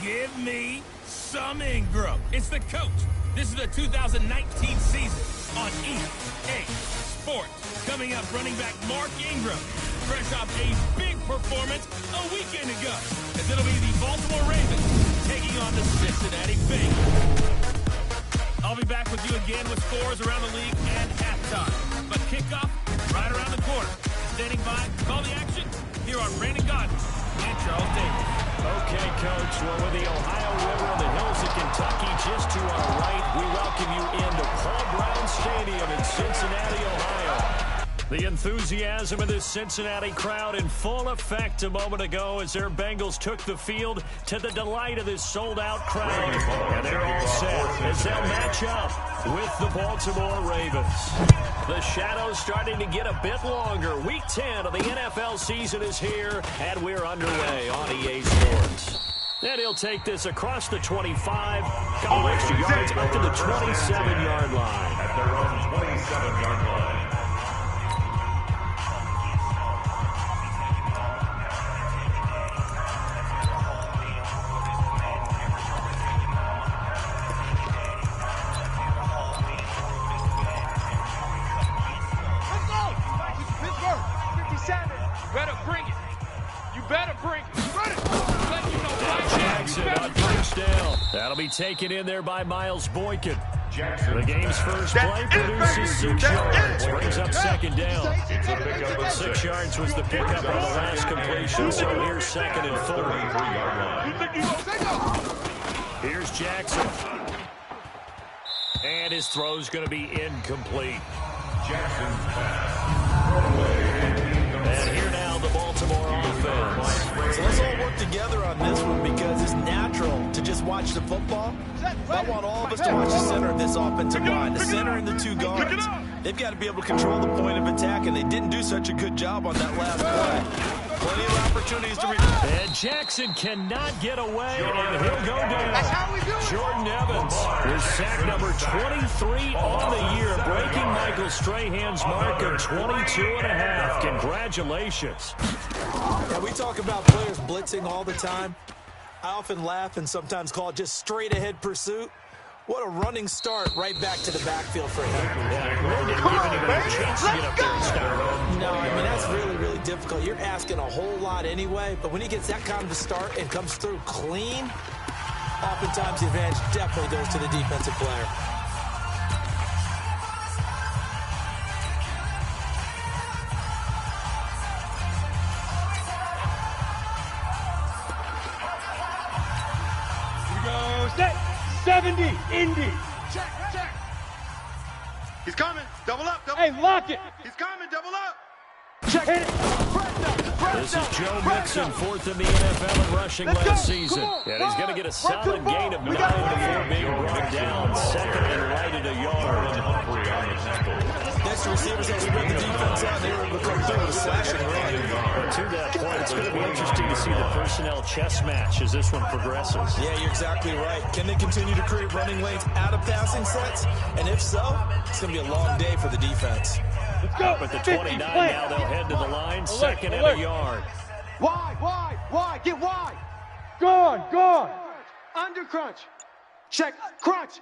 Give me some Ingram. It's the coach. This is the 2019 season on EA Sports. Coming up, running back Mark Ingram, fresh off a big performance a weekend ago, as it'll be the Baltimore Ravens taking on the Cincinnati Bengals. I'll be back with you again with scores around the league and halftime. But kickoff right around the corner. Standing by, call the action here on Brandon Godden and Charles Davis. Okay, Coach, we're with the Ohio River and the hills of Kentucky just to our right. We welcome you into Paul Brown Stadium in Cincinnati, Ohio. The enthusiasm of this Cincinnati crowd in full effect a moment ago as their Bengals took the field to the delight of this sold-out crowd. And they're all set as they'll match up with the Baltimore Ravens. The shadow's starting to get a bit longer. Week 10 of the NFL season is here, and we're underway on EA Sports. And he'll take this across the 25, couple extra yards up to the 27-yard line. At their own 27-yard line. Better bring it. You better bring it. Run it. Let you know. Jackson on first down. That'll be taken in there by Miles Boykin. The game's first play produces 6 yards. Brings up second down. 6 yards was the pickup on the last completion, so here's second and 4. Here's Jackson. And his throw's going to be incomplete. And here now the Baltimore offense. So let's all work together on this one because it's natural to just watch the football. I want all of us to watch the center of this offensive line, the center and the two guards. They've got to be able to control the point of attack, and they didn't do such a good job on that last play. Plenty of opportunities to and Jackson cannot get away, and he'll go down. That's how we do it. Jordan Evans with sack number 23 on the year, breaking Michael Strahan's mark of 22.5. Congratulations. Yeah, we talk about players blitzing all the time. I often laugh and sometimes call it just straight-ahead pursuit. What a running start right back to the backfield for him. Come on, baby. Let's go. No, I mean, that's really, really difficult. You're asking a whole lot anyway, but when he gets that kind of a start and comes through clean, oftentimes the advantage definitely goes to the defensive player. Set 70, Indy. Check. He's coming. Double up. Hey, lock it. He's coming. Double up. Check. Hit it. This is Joe Mixon, fourth in the NFL in rushing last season. And he's going to get a solid gain of 9 before being brought down. Second and right at a yard. Next, the receivers have spread the defense out. They will become through the slashing run. To that point, it's going to be interesting to see the personnel chess match as this one progresses. Yeah, you're exactly right. Can they continue to create running lanes out of passing sets? And if so, it's going to be a long day for the defense. Let's go. But the 29 now, they'll head to the line, second and a yard. Wide. Get wide. Gone. Under crunch. Check. Crunch.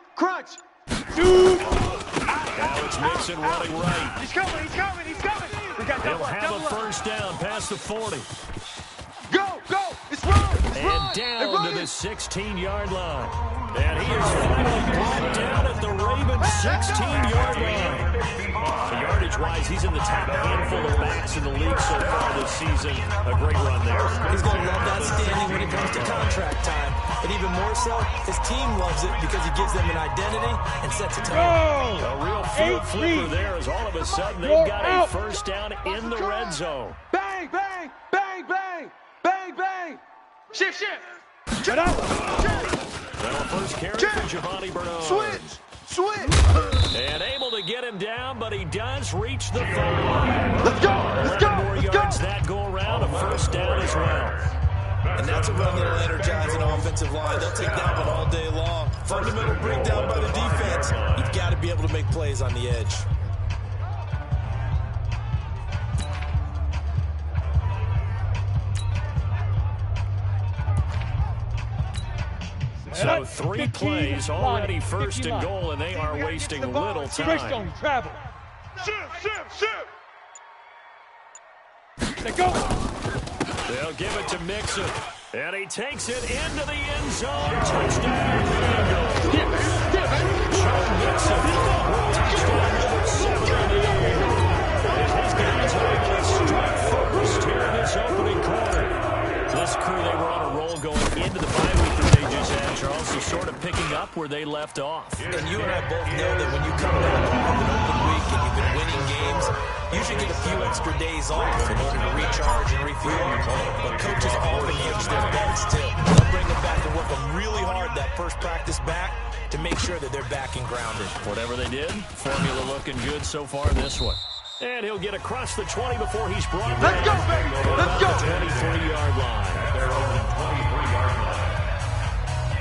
Dude. Now it's Mixon running right. He's coming. We got He'll have a first down past the 40. Go. It's wrong. And down to the 16-yard line. And he is finally brought down at the Ravens' 16-yard line. Yardage-wise, he's in the top handful of backs in the league so far this season. A great run there. He's going to love that standing when it comes to contract time. But even more so, his team loves it because he gives them an identity and sets a tone. A real field flipper there as all of a sudden they've got a first down in the red zone. Bang. Shift. Shut up. Well, first carry for Giovanni Bernard. Switch. And able to get him down, but he does reach the 5. Let's go. 11 more yards that go around, a first down as well. And that's a run that'll energize an offensive line. They'll take that one all day long. Fundamental breakdown by the defense. You've got to be able to make plays on the edge. So 3 plays already, first and goal, and they are wasting little time. Travel. Shift. They go. They'll give it to Mixon, and he takes it into the end zone. Touchdown, Bengals. Joe Mixon, touchdown number 7 on the year. And his guys are able to strike first here in this opening quarter. This crew, they were on a roll going into the bye week that they just had, Charles, so sort of picking up where they left off. And you and I both know that when you come back off an open week and you've been winning games, you should get a few extra days off in order to recharge and refuel. But coaches often hedge their bets too. They'll bring them back and work them really hard that first practice back to make sure that they're back and grounded. Whatever they did, formula looking good so far this one. And he'll get across the 20 before he's brought down. Let's go, baby. Let's go. The 23-yard line.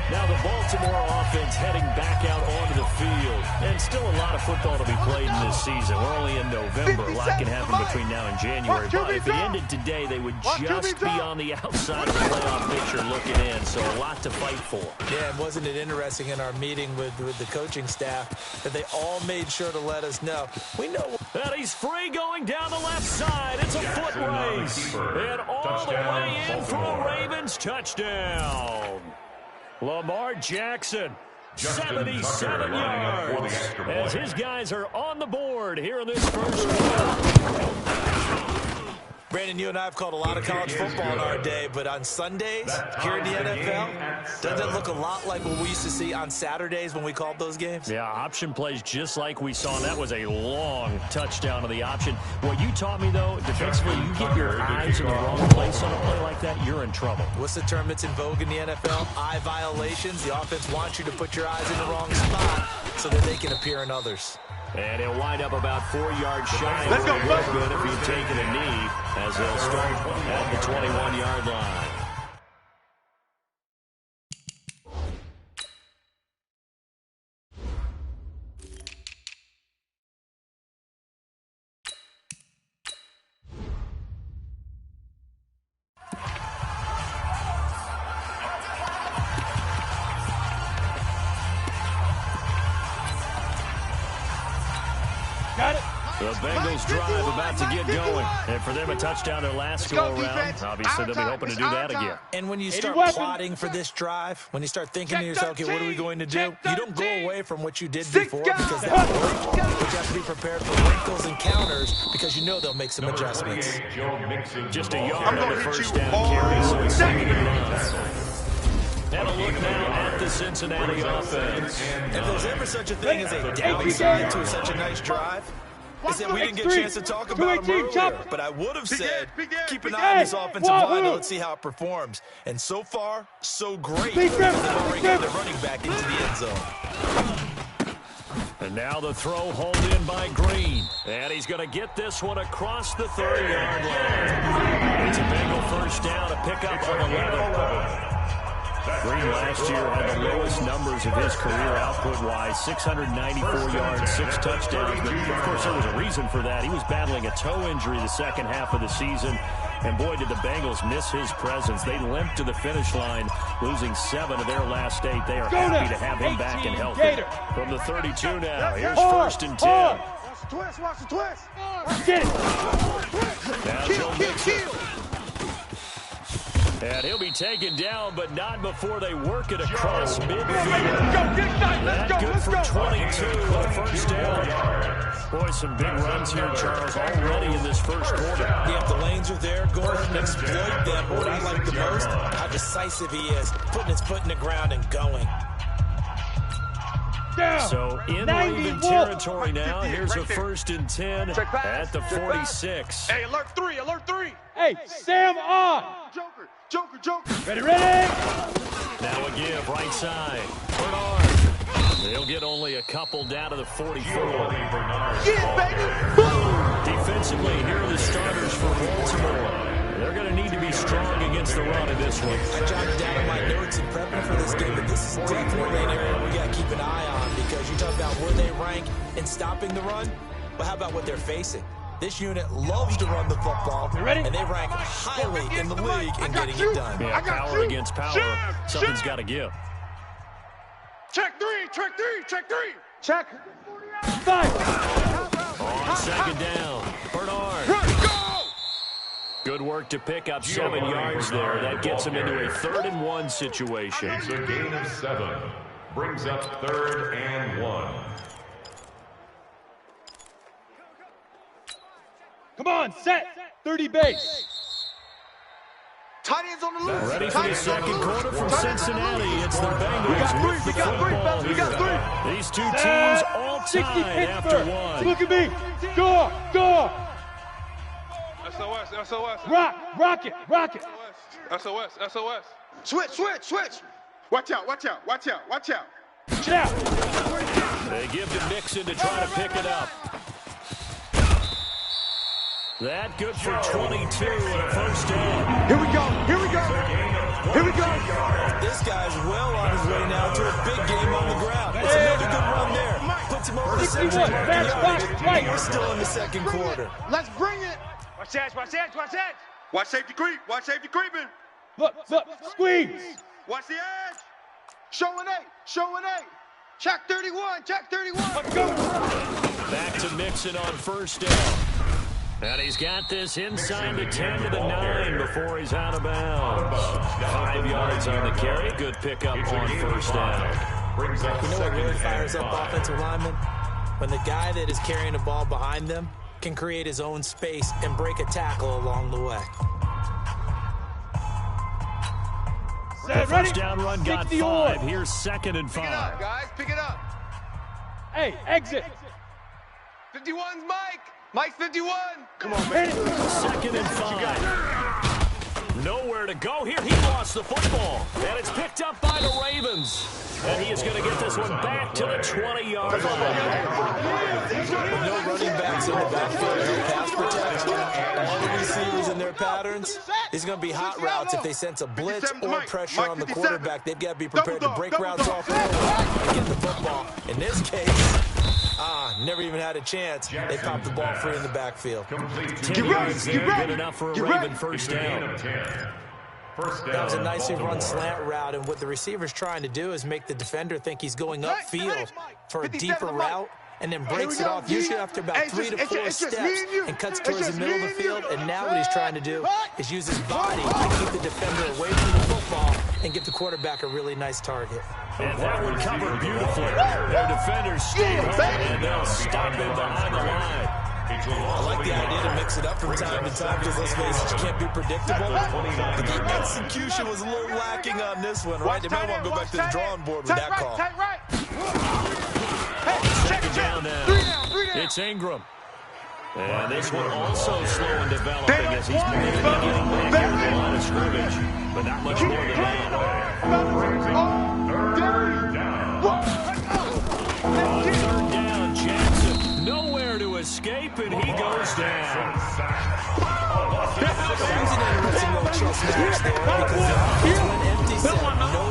Now the Baltimore offense heading back out onto the field. And still a lot of football to be played in this season. We're only in November. A lot can happen between now and January. But if it ended today, they would just be on the outside of the playoff picture looking in. So a lot to fight for. Yeah, and wasn't it interesting in our meeting with the coaching staff that they all made sure to let us know. We know. And he's free going down the left side. It's a foot race. And all the way in for a Ravens touchdown. Lamar Jackson, 77 yards, as his guys are on the board here in this first quarter. Brandon, you and I have called a lot of college football in our day, but on Sundays here in the NFL, doesn't it look a lot like what we used to see on Saturdays when we called those games? Yeah, option plays just like we saw. That was a long touchdown of the option. What you taught me, though, defensively, you get your eyes in the wrong place on a play like that, you're in trouble. What's the term that's in vogue in the NFL? Eye violations. The offense wants you to put your eyes in the wrong spot so that they can appear in others. And he'll wind up about 4 yards shy. Let's go, Good if he'd taken a knee as they'll start at the 21-yard line. Got it. The Bengals drive about to get going. And for them, a touchdown their last go-around. Obviously, they'll be hoping to do that again. And when you start plotting for this drive, when you start thinking to yourself, okay, what are we going to do? You don't go away from what you did before because that worked. But you have to be prepared for wrinkles and counters because you know they'll make some adjustments. Just a yard on the first down carry, so it's second and 9. And a look now at the Cincinnati offense. If there's ever such a thing as a downside to such a nice drive, is that we didn't get a chance to talk about them earlier. But I would have said, keep an eye on this offensive line and let's see how it performs. And so far, so great. They've already got their running back into the end zone. And now the throw hauled in by Green. And he's going to get this one across the 30-yard line. It's a Bengal first down to pick up on 11. Green last year had the lowest numbers of his career output-wise, 694 yards, 6 touchdowns. But, of course, there was a reason for that. He was battling a toe injury the second half of the season. And, boy, did the Bengals miss his presence. They limped to the finish line, losing 7 of their last 8. They are happy to have him back and healthy. From the 32 now, here's first and 10. Watch the twist. Get it. Now Joe Mixon. And he'll be taken down, but not before they work it across midfield. That good for 22, the first down. Boy, some big runs here, Charles, already in this first quarter. Yeah, if the lanes are there, go ahead and exploit them. What I like the most, how decisive he is, putting his foot in the ground and going. So in Raven territory now, here's a first and 10 at the 46. Hey, alert 3, alert 3. Hey, Sam on. Joker. Ready. Now a give, right side. Bernard. They'll get only a couple down to the 44. Yeah, baby. Defensively, here are the starters for Baltimore. They're going to need to be strong against the run in this one. I jotted down in my notes in prepping for this game, but this is definitely an area we got to keep an eye on because you talk about where they rank in stopping the run. But how about what they're facing? This unit loves to run the football, and they rank highly in the league in getting it done. Yeah, power against power. Something's got to give. Check three, check three, check three. Check. 5. On second down, Bernard. Go! Good work to pick up 7 yards there. That gets him into a 3rd-and-1 situation. It's a gain of 7. Brings up 3rd and 1. Come on, set. 30 base. Tight ends on the loose. Ready for the second quarter from Cincinnati. It's the Bengals with the football here. These two teams all 60 tied after Pittsburgh. one. Look at me. Go, go. SOS, SOS. Rocket. SOS, SOS. Switch. Watch out. Get out. They give to Mixon to try to pick it up. That good for 22 and a first down. Here we go. This guy's well on his way now to a big game on the ground. It's another good run there. Puts him over the 61, century mark fast, yardage. right. We're still in the second quarter. Let's bring it. Watch safety creeping. Look, squeeze. Watch the edge. Showing eight. Check 31. Let's go. Back to Mixon on first down. And he's got this inside the 10 to the 9 before he's out of bounds. 5 yards on the carry. Good pickup on first down. You know what really fires up offensive linemen? When the guy that is carrying the ball behind them can create his own space and break a tackle along the way. The first down run got 5. Here's 2nd and 5. Guys, pick it up. Hey, exit. 51's Mike. Mike's 51. Come on, man. 2nd and 5. Nowhere to go here. He lost the football. And it's picked up by the Ravens. And he is going to get this one back to the 20-yard line. With no running backs in the backfield, no pass protection, all the receivers in their patterns, it's going to be hot routes. If they sense a blitz or pressure on the quarterback, they've got to be prepared to break routes off early and get the football. In this case, never even had a chance. They popped the ball free in the backfield. 10 yards there, good enough for a Raven first down. That was a nicely run slant route, and what the receiver's trying to do is make the defender think he's going upfield for a deeper route, and then breaks it off, usually after about 3 to 4 steps, and cuts towards the middle of the field. And now what he's trying to do is use his body to keep the defender away from the football and give the quarterback a really nice target. And that one covered beautifully. Their defenders stay home, and they'll stop him behind the line. I like the idea to mix it up from time to time because, let's face it, you can't be predictable. But the execution was a little lacking on this one, right? They might want to go back to the drawing board with that call. Second down now. It's Ingram. And this one also slow in developing as he's beginning back here at the line of scrimmage. But not much more than that. On third down, Jackson nowhere to escape, and he goes down. There's an interesting little chess match there because it's an empty set, no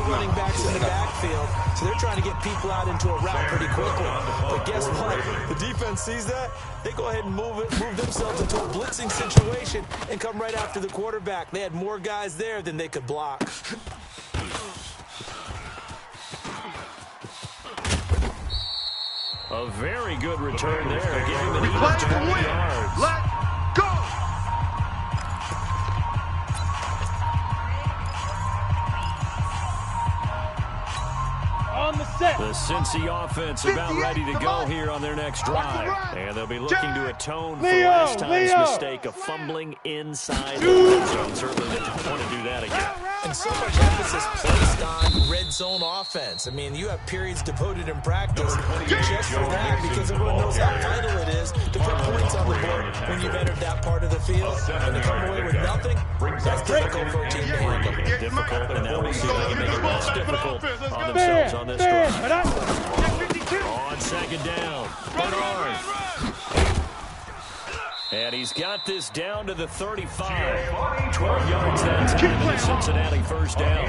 running backs in the backfield, so they're trying to get people out into a route pretty quickly. But guess what? The defense sees that. They go ahead and move themselves into a blitzing situation and come right after the quarterback. They had more guys there than they could block. A very good return there, giving the Eagles 20 yards. Let go. On the set. The Cincy offense about ready to go here on their next drive. And they'll be looking to atone for last time's mistake of fumbling inside the red zone. Certainly they don't want to do that again. And so much emphasis placed on red zone offense. I mean, you have periods devoted in practice just for that because everyone knows how vital it is to put points on the board when you've entered that part of the field. And to come away with nothing, that's difficult for a team to handle. Difficult, and now we see they make it less difficult on themselves on this drive. On second down, Bernard. And he's got this down to the 35. 12 yards that time, the Cincinnati first down.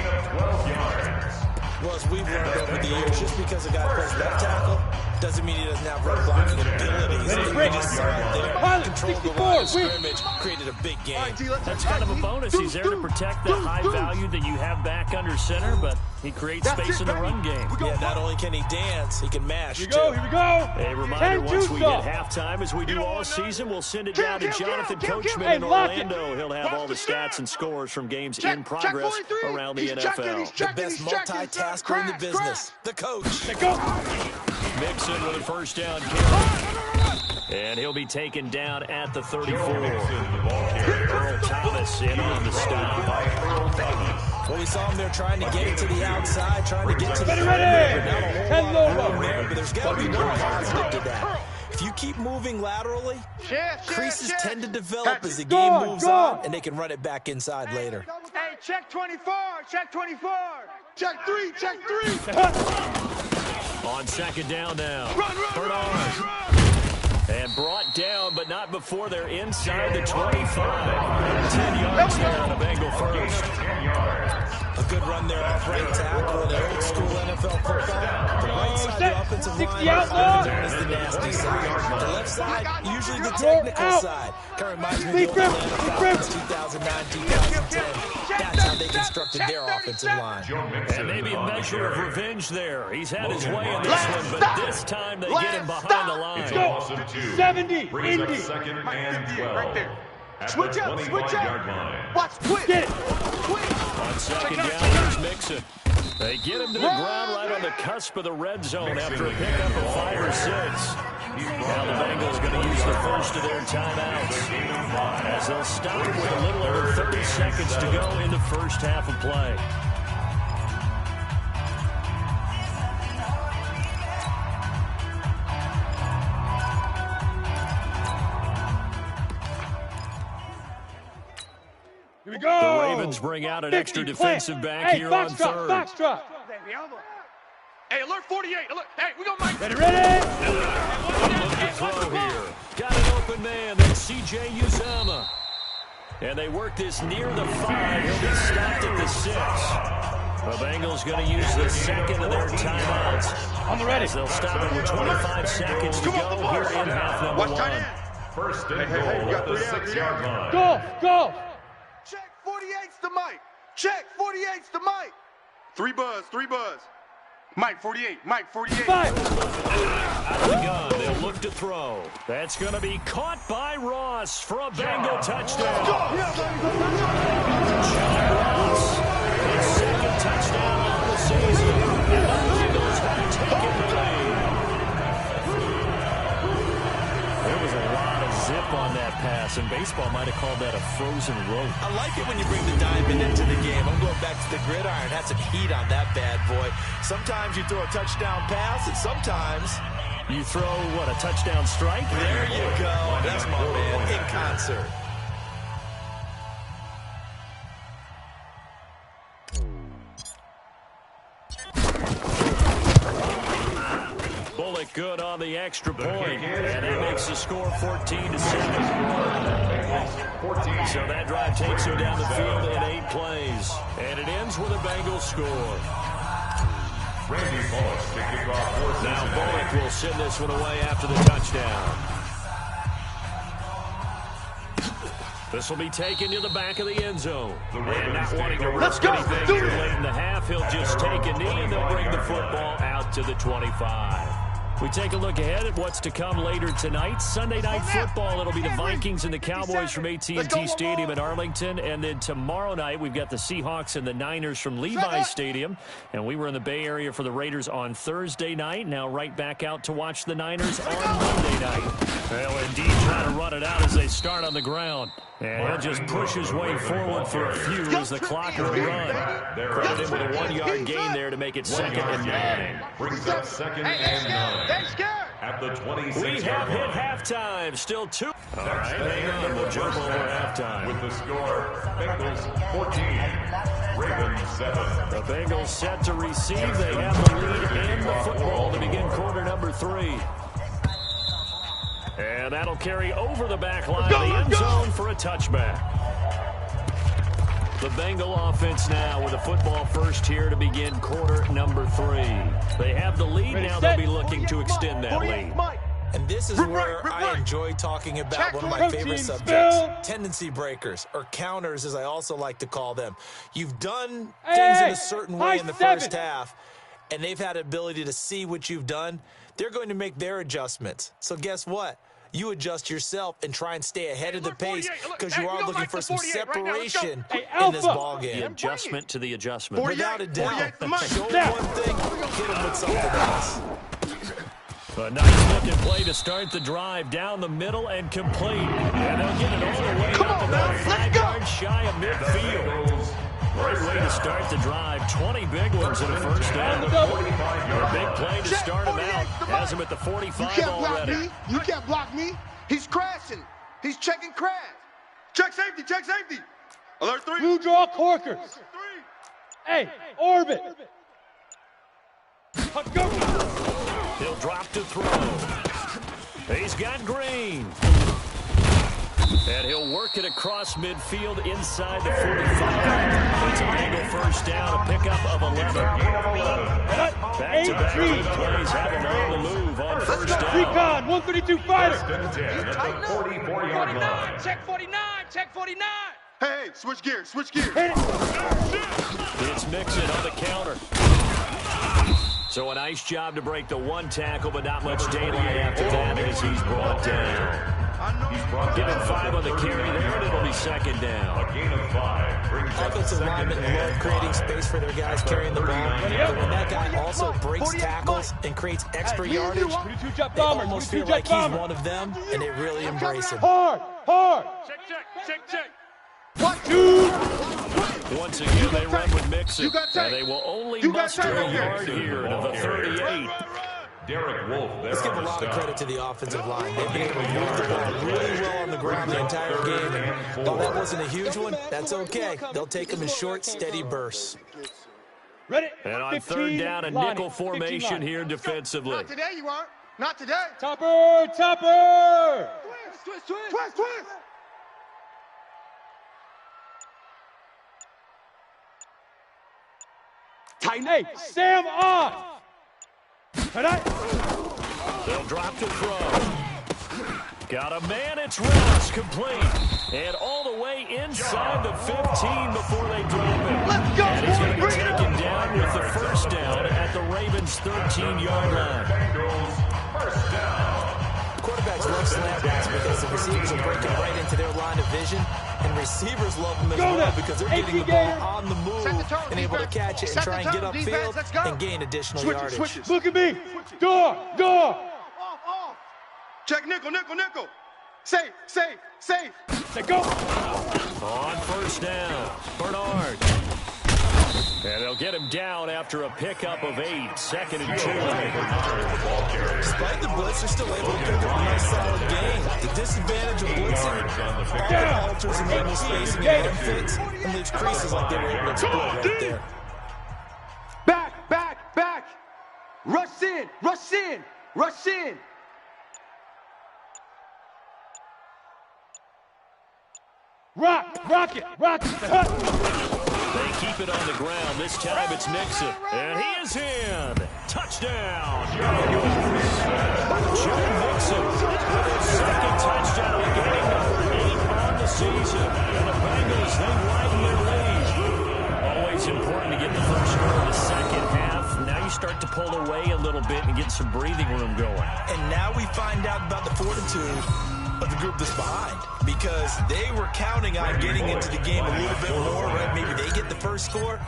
Well, as we've learned over the years, just because a guy plays left tackle Doesn't mean he doesn't have run blocking abilities. He just saw it there. Controlled the line of scrimmage, created a big game. That's kind of a bonus. He's there to protect the high value that you have back under center, but he creates space in the run game. Yeah, not only can he dance, he can mash, Here we go, here we go. A reminder, once we get halftime, as we do all season, we'll send it down to Jonathan Coachman in Orlando. He'll have all the stats and scores from games in progress around the NFL. The best multitasker in the business, the coach. Mixon with a first down carry. And he'll be taken down at the 34. Earl Thomas in on the stop. Well, we saw him there trying to get it to the outside, trying to get to the but there's got to be one positive to that. If you keep moving laterally, creases tend to develop as the game moves on, and they can run it back inside later. Hey, check 24, check 24. Check 3, check 3. On second down now. Run. And brought down, but not before they're inside the 25. 10 yards there on a Bengal first. A good run there off right tackle in the old school NFL football. The right side of the offensive line is the nasty side. The left side, usually the technical side. Kind of reminds me of the Atlanta Falcons 2009, 2010. That's how they constructed their offensive line. And maybe a measure of revenge there. He's had his way in this one, but this time they get him behind the line. Go. 70, Indy. Second and 12. Right there. Switch up. Watch, quit. Get it. On second down, here's Mixon. They get him to the ground right on the cusp of the red zone after a pickup of 5 or 6. Now the Bengals going to use the first of their timeouts as they'll stop it with a little over 30 seconds to go in the first half of play. Here we go. The Ravens bring out an extra defensive back here on third. Foxtrot. Hey, alert 48. Alert. Hey, we got Mike. Ready. Look to throw here. Got an open man. That's C.J. Uzomah. And they work this near the 5. He'll be stopped at the 6. The Bengals going to use the second of their timeouts. On the ready. They'll stop it with 25 seconds to go here in half number 1. First and goal at the 6-yard line. Go. Check 48's the mic. Check 48's the mic. 3 buzz. Mike 48. 5. Out of the gun, they'll look to throw. That's going to be caught by Ross for a Bengal touchdown. John Ross, his second touchdown of the season. And the Bengals have taken the lead. There was a lot of zip on that pass, and baseball might have called that a frozen rope. I like it when you bring the diamond into the game. I'm going back to the gridiron. Had some heat on that bad boy. Sometimes you throw a touchdown pass, and sometimes you throw, a touchdown strike? There you go. That's my man in concert. Bullock good on the extra point, and that makes the score 14-7. So that drive takes him down the field in 8 plays, and it ends with a Bengals score. Now Bullock will send this one away after the touchdown. This will be taken to the back of the end zone. And not wanting to risk anything here late in the half, he'll just take a knee, and they'll bring the football out to the 25. We take a look ahead at what's to come later tonight. Sunday Night Football, it'll be the Vikings and the Cowboys from AT&T Stadium in Arlington. And then tomorrow night, we've got the Seahawks and the Niners from Levi Stadium. And we were in the Bay Area for the Raiders on Thursday night. Now right back out to watch the Niners on Monday night. They'll indeed try to run it out as they start on the ground. And he'll just push his way forward for a few as the clock will run. Credit him with a 1-yard gain there to make it 2nd and 9. Brings up 2nd and 9. At the 26. We have hit halftime. Still 2. All right, hang on. We'll jump over halftime. With the score, Bengals 14, Ravens 7. The Bengals set to receive. They have the lead in the football to begin quarter number 3. And that'll carry over the back line of the end zone for a touchback. The Bengal offense now with a football first here to begin quarter number 3. They have the lead now. They'll be looking to extend that lead. And this is where I enjoy talking about one of my favorite subjects, tendency breakers, or counters as I also like to call them. You've done things in a certain way in the first half, and they've had the ability to see what you've done. They're going to make their adjustments. So guess what? You adjust yourself and try and stay ahead of the pace because you are looking for some separation in this ballgame. The adjustment to the adjustment. Without a doubt. Show them one thing, hit them with something else. A nice-looking play to start the drive down the middle and complete. And they'll get it all the way up about 5 yards shy of midfield. Great way to start the drive. 20 big ones in the first down. A big play to start him out. Has him at the 45 already. You can't block me. He's crashing. He's checking crash. Check safety. Check safety. Alert 3. Blue draw corkers. 3. Hey, orbit. Go. He'll drop to throw. He's got Green. And he'll work it across midfield inside the 45. It's a Bengal first down, a pickup of 11. Back-to-back big plays have him on the move on first down. Recon, 132 fighter. 44-yard line. Check 49. Check 49. Hey, switch gears. Switch gears. It's Mixon on the counter. So a nice job to break the one tackle, but not much daylight after that as he's brought down. Give him 5 on the carry there, and it'll be second down. A gain of 5. Offensive linemen love creating space for their guys carrying the ball. But when that guy also breaks tackles and creates extra yardage, they almost feel like he's one of them, and they really embrace him. Hard. Check. 1, 2. Once again, they run with Mixon, and they will only muster a yard here to the 38. Derek Wolf. Let's give a lot of credit to the offensive line. They've been able to move the ball really well on the ground the entire game. And while that wasn't a huge one, that's okay. They'll take them in short, steady bursts. Ready? And on third down, a nickel formation here defensively. Not today, you aren't. Not today. Topper. Twist. Tighten. Hey, Sam off. They'll drop to throw. Got a man, it's Ross, complete. And all the way inside the 15 before they drop him. Let's go, and he's going to be bring it taken on. down with the first down at the Ravens' 13-yard line. First down. Quarterbacks love slant routes because the receivers are breaking right into their line of vision, and receivers love them as well because they're getting the ball on the move and able to catch it and try and get upfield and gain additional yardage. Look at me. Door. Off. Check nickel. Safe. Let go. On first down, Bernard. And they'll get him down after a pickup of 8, second and 2. Despite the blitz, they're still able to pick up a nice solid gain. The disadvantage of blitzing all alters and manual spacing and run fits and leaves creases like they were able to exploit right there. Back. Rush in. Rock it. They keep it on the ground. This time it's Mixon. And he is in. Touchdown. Joe Mixon with his second touchdown, getting number 8 on the season. And the Bengals, they widen their lead. Always important to get the first score in the second half. Now you start to pull away a little bit and get some breathing room going. And now we find out about the fortitude of the group that's behind, because they were counting on getting into the game a little bit more, right? Maybe they get the first score.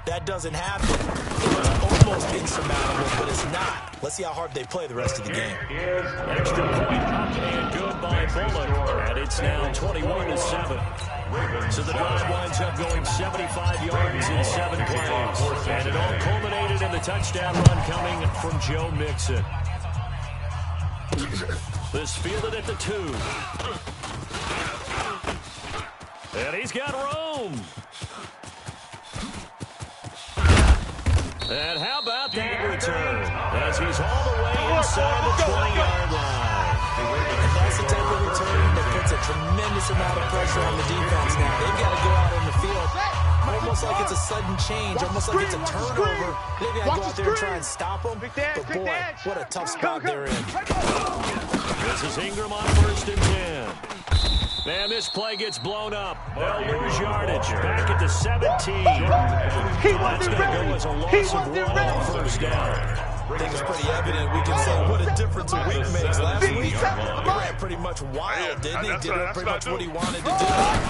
That doesn't happen. It's almost insurmountable, but it's not. Let's see how hard they play the rest of the game. Extra point up and good by Bullock. And it's now 21-7. So the drive winds up going 75 yards in 7 plays. And it all culminated in the touchdown run coming from Joe Mixon. This fielded at the 2. And he's got room. And how about that return? As he's all the way inside the 20-yard line. And that's the type of return that puts a tremendous amount of pressure on the defense now. They've got to go out on the field almost like it's a sudden change, almost like it's a turnover. Maybe I go out there and try and stop them, but boy, what a tough spot they're in. This is Ingram on 1st and 10. And this play gets blown up. They'll lose yardage. Back at the 17. That's going to go as a loss of 1 on 1st down. I think it's pretty evident. We can say what a difference a week makes. Last week, he ran pretty much wild, didn't he? Did pretty much what he wanted to do.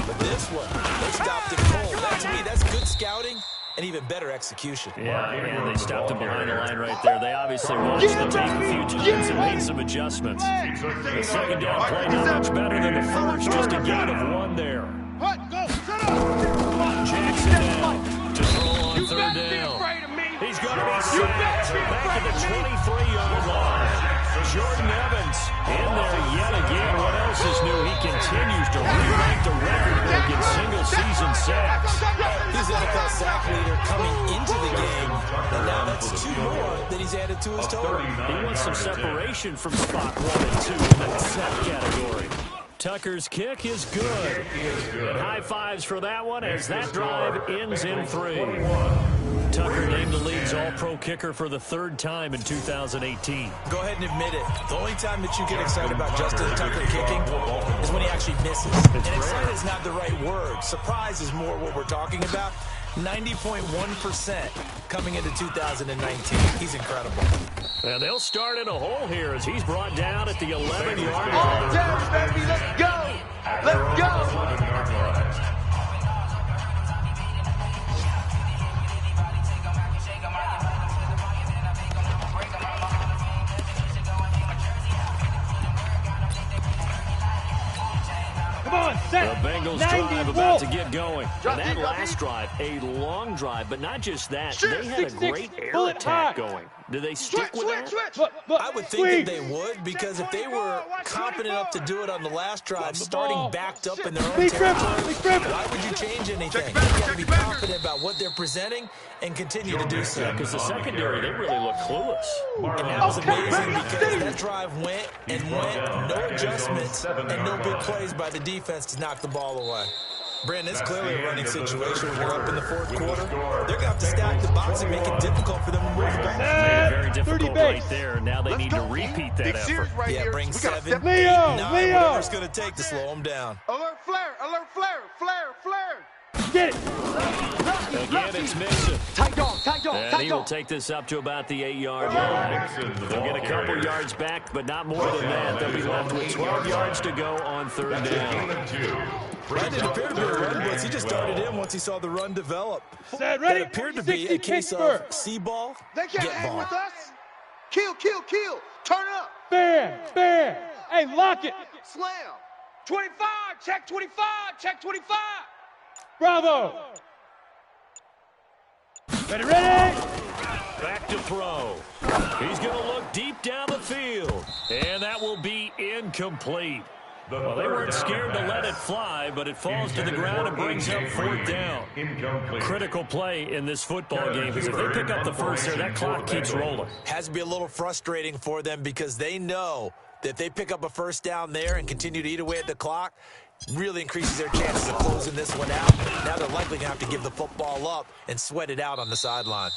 But this one, they stopped him cold. To me, that's good scouting and even better execution. Yeah, and they stopped him behind the line right there. They obviously watched the tape a few times and made some adjustments. The second down play not much better than the first. Just a gain of 1 there. Jackson now to throw on 3rd down. He's going to be sacked back at the 23-yard line. Jordan Evans in there yet again. What else is new? He continues to re-rank the record book in single-season sacks. He's NFL sack leader coming into the game, and now that's 2 more that he's added to his total. He wants some separation from spot 1 and 2 in that sack category. Tucker's kick is good. And high fives for that one as that drive ends in 3. Tucker named the league's all-pro kicker for the 3rd time in 2018. Go ahead and admit it. The only time that you get excited about Justin Tucker kicking is when he actually misses. And excited is not the right word. Surprise is more what we're talking about. 90.1% coming into 2019. He's incredible. And they'll start in a hole here as he's brought down at the 11-yard line. All day, baby. Let's go. Let's go. The Bengals drive about to get going. And that last drive, a long drive, but not just that. They had a great air attack going. Do they stick with that? I would think that they would, because if they were confident enough to do it on the last drive, starting backed up in their own territory, why would you change anything? You've got to be confident about what they're presenting and continue to do so. Because the secondary, they really look clueless. And that was amazing because that drive went and went, no adjustments, and no big plays by the defense to knock the ball away. Brandon, it's clearly a running situation when you're up in the 4th quarter. They're going to have to stack the box and make it difficult for them to move the ball. Very difficult right there. Now they need to repeat that effort. Yeah, bring 7, 8, 9, whatever it's going to take to slow them down. Alert flare, flare. Get it. Again, it's Mixon. Tight dog. And he will take this up to about the 8-yard line. They'll get a couple yards back, but not more than that. They'll be left with 12 yards to go on 3rd down. That didn't appear to be a run blitz. He just started in once he saw the run develop. Set, ready. That appeared to be a case of see ball, They can't get hang ball. with us. Kill. Turn up. Bam. Hey, lock it. Slam. 25, check 25, check 25. Bravo. Ready. Back to throw. He's going to look deep down the field. And that will be incomplete. Well, they weren't scared to let it fly, but it falls to the ground and brings up 4th down. Critical play in this football game, because if they pick up the first there, that clock keeps rolling. Has to be a little frustrating for them because they know that if they pick up a 1st down there and continue to eat away at the clock, really increases their chances of closing this one out. Now they're likely going to have to give the football up and sweat it out on the sideline.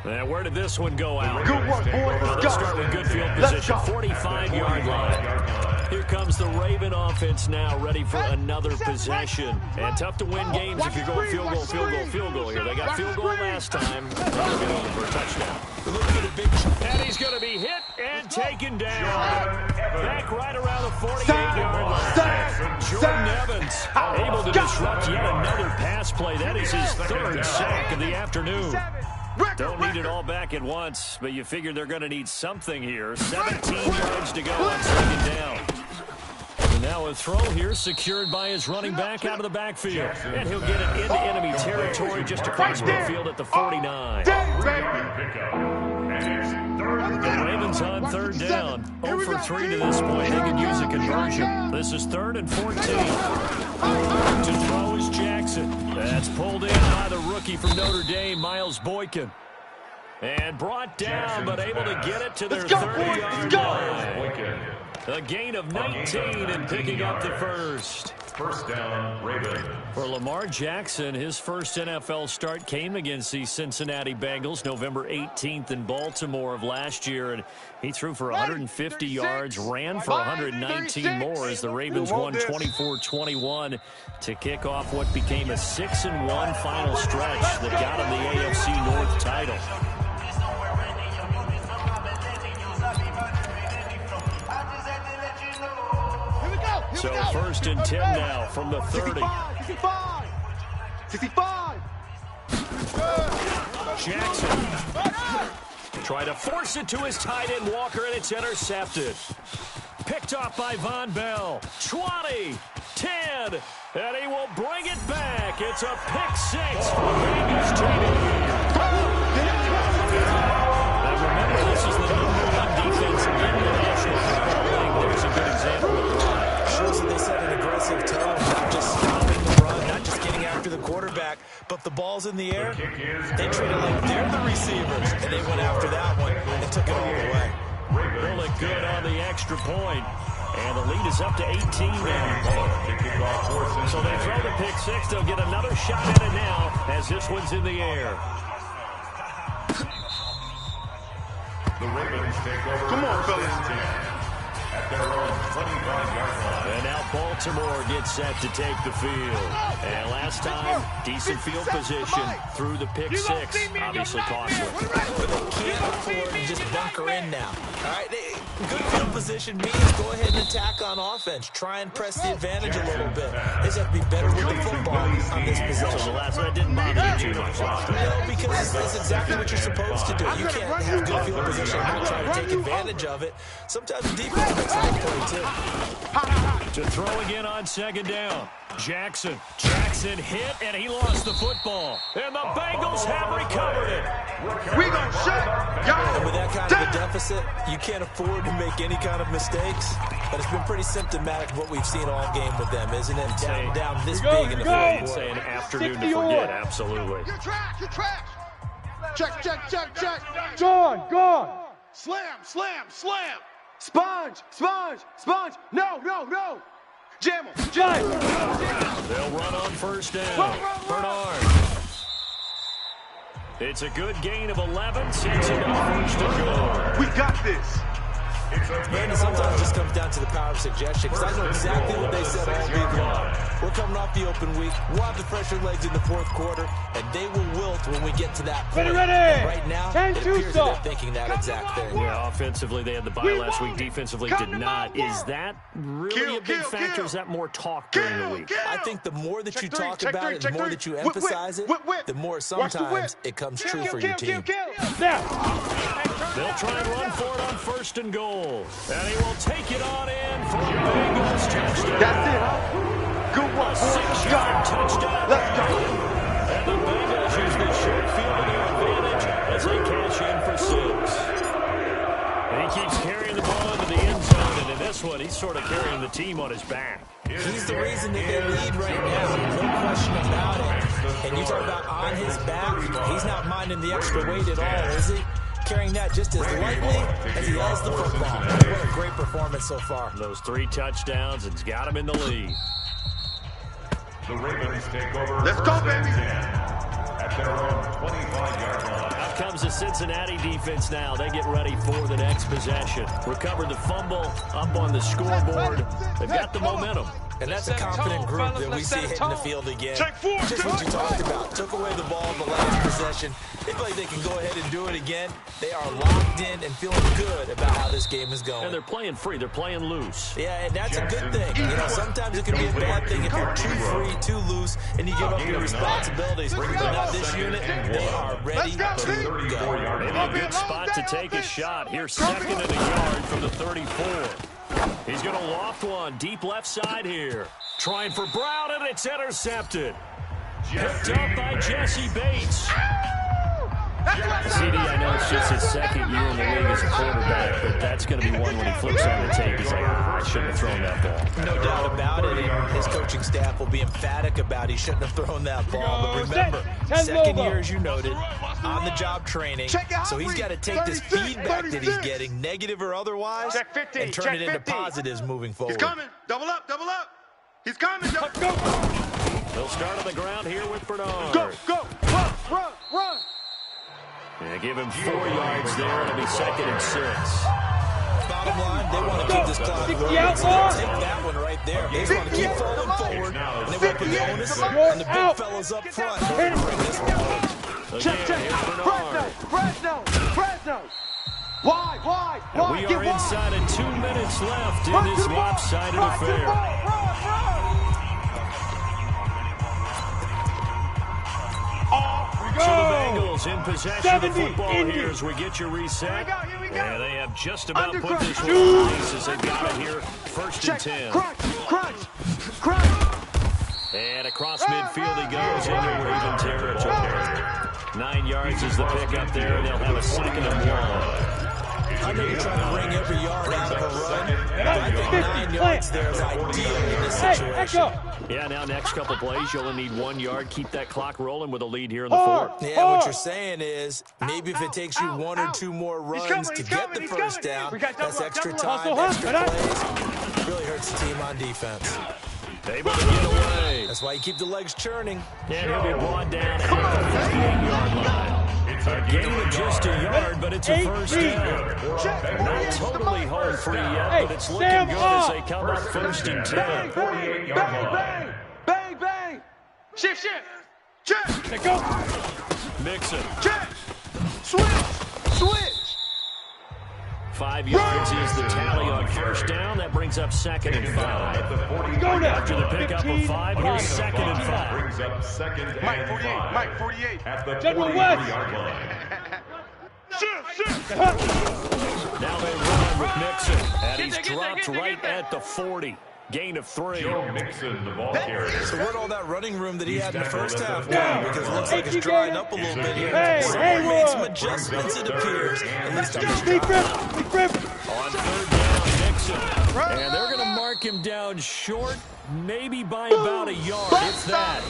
Now, where did this one go out? Good work, boys. Well, they'll start with good field position, 45-yard line. Here comes the Raven offense now, ready for another possession. And tough to win games if you're going field goal here. They got field goal last time. They'll get over for a touchdown. And he's going to be hit and taken down. Back right around the 48-yard line. Jordan Evans able to disrupt yet another pass play. That is his 3rd sack of the afternoon. Don't need it all back at once, but you figure they're going to need something here. 17 yards to go on 2nd down. And now a throw here secured by his running back out of the backfield. And he'll get it into enemy territory just across midfield at the 49. The Ravens on 3rd down. 0 for 3 to this point. They can use a conversion. This is 3rd and 14. To throw is Jackson. That's pulled in by the rookie from Notre Dame, Miles Boykin. And brought down, but able to get it to their 30-yard line. A gain of 19 and picking up the first. First down, Ravens. For Lamar Jackson, his first NFL start came against the Cincinnati Bengals November 18th in Baltimore of last year, and he threw for 150 yards, ran for 119 more as the Ravens won 24-21 to kick off what became a 6-1 final stretch that got them the AFC North title. So first and 10 now from the 30. 65. Jackson trying to force it to his tight end Walker, and it's intercepted. Picked off by Von Bell. 20, 10, and he will bring it back. It's a pick six for Bengals TD. Now remember, this is the number one defense in the National Football League. There's a good example of why. Shows that they set an aggressive tone, not just stopping the run, not just getting after the quarterback, but the ball's in the air. They treat it like they're the receivers, and they went after that one and took it all the way. Really good on the extra point. And the lead is up to 18 now. So they throw the pick six. They'll get another shot at it now as this one's in the air. The Ravens take over. Come on, fellas. At their own 25-yard line. And now Baltimore gets set to take the field. And last time, decent field position through the pick six. Obviously costly. But they can't afford to just bunker in now. All right, good field position means go ahead and attack on offense. Try and press the advantage a little bit. They just have to be better with the football on this possession. So the last one didn't bother you too much last time. No, because that's exactly what you're supposed to do. You can't have good field position and not try to take advantage of it. Sometimes the defense makes a good play too. To throw again on second down. Jackson hit, and he lost the football. And the Bengals have recovered it. We gonna shut y'all. And with that kind of a deficit, you can't afford to make any kind of mistakes. But it's been pretty symptomatic of what we've seen all game with them, isn't it? Down this big in the fourth quarter. Say an afternoon to forget, absolutely. You're trash. Check. Gone. Slam. Sponge. No. Jam him. They'll run on first down. Bernard. It's a good gain of 11. Sends it on first and goal. We got this. And sometimes it just comes down to the power of suggestion, because I know exactly what they said all week long. We're coming off the open week. We'll have the fresher legs in the fourth quarter, and they will wilt when we get to that point. Ready. And right now, it appears that they're thinking that exact thing. Yeah, offensively, they had the bye last week. Defensively, did not. Is that really a big factor? Is that more talk during the week? I think the more that you talk about it, the more that you emphasize it, the more sometimes it comes true for your team. They'll try and run for it on first and goal. And he will take it on in for a Bengals touchdown. That's it, huh? Good one. A 6-yard touchdown. Let's go. And the Bengals use the short field to their advantage as they cash in for 6. And he keeps carrying the ball into the end zone. And in this one, he's sort of carrying the team on his back. He's the reason that they lead right now. No question about it. And you talk about on his back, he's not minding the extra weight at all, is he? Carrying that just as lightly as he has the football. What a great performance so far. Those 3 touchdowns, and it's got him in the lead. The Ravens take over. Let's go, baby. At their own 25-yard line. Out comes the Cincinnati defense now. They get ready for the next possession. Recover the fumble up on the scoreboard. They've got the momentum. And that's a confident group that we see hitting the field again. Just what you talked about. Took away the ball in the last possession. They feel like they can go ahead and do it again. They are locked in and feeling good about how this game is going. And they're playing free. They're playing loose. Yeah, and that's a good thing. You know, sometimes it can be a bad thing if you're too free, too loose, and you give up your responsibilities. But not this unit. They are ready to go. Maybe a good spot to take a shot. Here, second and a yard from the 34. He's going to loft one deep left side here. Trying for Brown, and it's intercepted. Picked up by Jesse Bates. CD, I know it's just his second year in the league as a quarterback, but that's going to be one when he flips on the tape. He's like, I shouldn't have thrown that ball. No doubt about it. And his coaching staff will be emphatic about he shouldn't have thrown that ball. But remember, second year, as you noted, on-the-job training. So he's got to take this feedback that he's getting, negative or otherwise, and turn it into positives moving forward. He's coming. Double up. He's coming. Go. They'll start on the ground here with Bernard. Go. Run. And give him 4 yards there. It'll be 2nd and 6. Bottom line, they want to keep this clock rolling. So they'll take that one right there. They want to keep falling forward, and they will put the onus on the big fellas up front to bring this one home. Check. Fresno. Why? And we are inside of 2 minutes left in this lopsided affair. So the Bengals in possession of the football here as we get your reset. Here we go. And they have just about put this one on ice as they've got it here. 1st and 10. Crunch. And across midfield he goes into Raven territory. 9 yards is the pickup there, and they'll have a 2nd and 1. I know you're trying to wring every yard out of a run, but I think 9 yards there is ideal in this situation. Yeah, now next couple plays, you only need 1 yard. Keep that clock rolling with a lead here in the 4th. Yeah, what you're saying is maybe if it takes you 1 or 2 more runs to get the first down, that's extra time, extra plays. Really hurts the team on defense. Able to get away. That's why you keep the legs churning. And he'll be brought down at the 58-yard line. A gain of just a yard, but it's a first down. Not totally home free yet, but it's looking good as they come up 1st and 10. Bang. Shift. Check. Let go. Mixon. Check. Switch. 5 yards is the tally on first down. That brings up 2nd and 5. Go now. After the pickup of 5, here's 2nd and 5. Brings up 2nd and 5. Mike 48. At the General 43-yard line. Now they run with Mixon, and he's dropped right at the 40. Gain of 3. Joe Mixon, the ball carrier. So where'd all that running room that he had in the first half go? Because it looks like it's drying up a little bit here. Someone made some adjustments, it appears. At least on this drive. On 3rd down, Mixon. And they're going to mark him down short, maybe by about a yard, if that.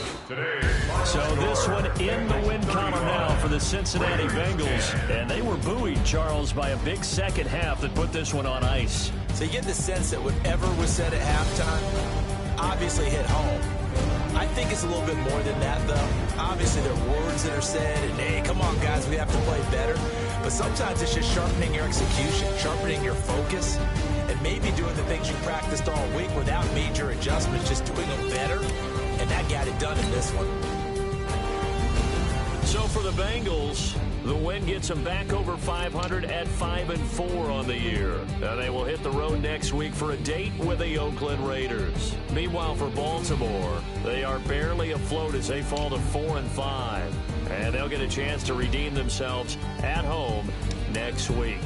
So this one in the win column now for the Cincinnati Bengals. And they were buoyed, Charles, by a big second half that put this one on ice. So you get the sense that whatever was said at halftime obviously hit home. I think it's a little bit more than that, though. Obviously, there are words that are said, and hey, come on, guys, we have to play better. But sometimes it's just sharpening your execution, sharpening your focus, and maybe doing the things you practiced all week without major adjustments, just doing them better. And that got it done in this one. So for the Bengals, the win gets them back over 500 at 5-4 on the year. Now they will hit the road next week for a date with the Oakland Raiders. Meanwhile, for Baltimore, they are barely afloat as they fall to 4-5. And they'll get a chance to redeem themselves at home next week.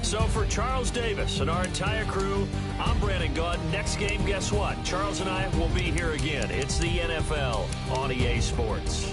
So for Charles Davis and our entire crew, I'm Brandon Gaudin. Next game, guess what? Charles and I will be here again. It's the NFL on EA Sports.